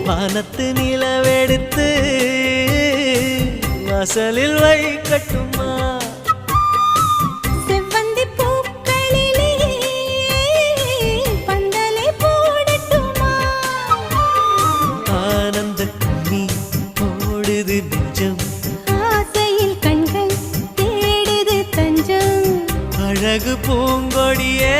வானத்து நிலவெடுத்து வாசலில் வைக்கட்டுமா செவ்வந்தி பூக்களிலே பந்தலை போடட்டுமா ஆனந்த கண்ணீர் ஓடுது நெஞ்சம் ஆசையில் கண்கள் தேடுது தஞ்சம் அழகு பூங்கொடியே